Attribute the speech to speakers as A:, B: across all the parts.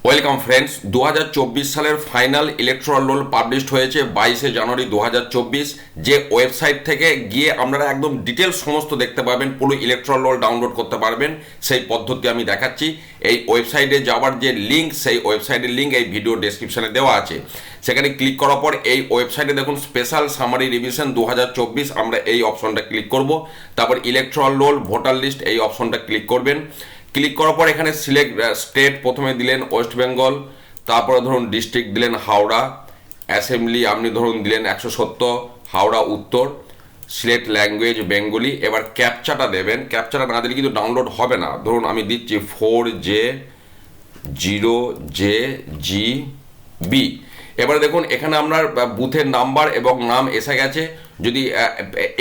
A: Welcome friends, 2024 সালের final electoral roll published হয়েছে 22 জানুয়ারি 2024। যে ওয়েবসাইট থেকে গিয়ে আপনারা একদম ডিটেলস সমস্ত দেখতে পাবেন, পুরো ইলেকট্রাল রোল ডাউনলোড করতে পারবেন, সেই পদ্ধতি আমি দেখাচ্ছি। এই ওয়েবসাইটে যাওয়ার যে লিঙ্ক, সেই ওয়েবসাইটের লিঙ্ক এই ভিডিও ডেসক্রিপশনে দেওয়া আছে। সেখানে ক্লিক করার পর এই ওয়েবসাইটে দেখুন স্পেশাল সামারি রিভিশন 2024, আমরা এই অপশনটা ক্লিক করব। তারপর ইলেকট্রাল রোল ভোটার লিস্ট এই অপশনটা ক্লিক করবেন। ক্লিক করার পর এখানে সিলেক্ট স্টেট প্রথমে দিলেন ওয়েস্ট বেঙ্গল, তারপরে ধরুন ডিস্ট্রিক্ট দিলেন হাওড়া, অ্যাসেম্বলি আপনি ধরুন দিলেন 170 হাওড়া উত্তর, সিলেক্ট ল্যাঙ্গুয়েজ বেঙ্গলি। এবার ক্যাপচাটা দেবেন, ক্যাপচাটা না দিলে কিন্তু ডাউনলোড হবে না। ধরুন আমি দিচ্ছি 4J0JGB। এবারে দেখুন এখানে আপনার বুথের নাম্বার এবং নাম এসে গেছে। যদি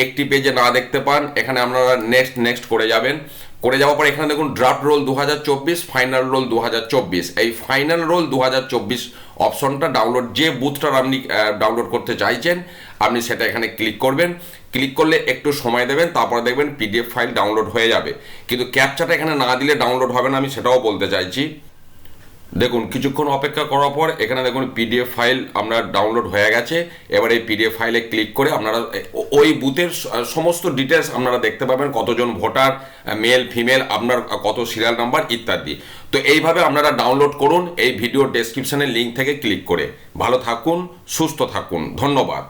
A: একটি পেজে না দেখতে পান, এখানে আপনারা নেক্সট করে যাবেন। করে যাওয়ার পর এখানে দেখুন ড্রাফট রোল 2024, ফাইনাল রোল 2024। এই ফাইনাল রোল 2024 অপশনটা ডাউনলোড, যে বুথটার আপনি ডাউনলোড করতে চাইছেন আপনি সেটা এখানে ক্লিক করবেন। ক্লিক করলে একটু সময় দেবেন, তারপরে দেখবেন পিডিএফ ফাইল ডাউনলোড হয়ে যাবে। কিন্তু ক্যাপচাটা এখানে না দিলে ডাউনলোড হবে না, আমি সেটাও বলতে চাইছি। দেখুন কিছুক্ষণ অপেক্ষা করার পর এখানে দেখুন পিডিএফ ফাইল আপনার ডাউনলোড হয়ে গেছে। এবার এই পিডিএফ ফাইলে ক্লিক করে আপনারা ওই বুথের সমস্ত ডিটেলস আপনারা দেখতে পাবেন, কতজন ভোটার, মেল ফিমেল, আপনার কত সিরিয়াল নাম্বার ইত্যাদি। তো এইভাবে আপনারা ডাউনলোড করুন এই ভিডিও ডেসক্রিপশনের লিঙ্ক থেকে ক্লিক করে। ভালো থাকুন, সুস্থ থাকুন, ধন্যবাদ।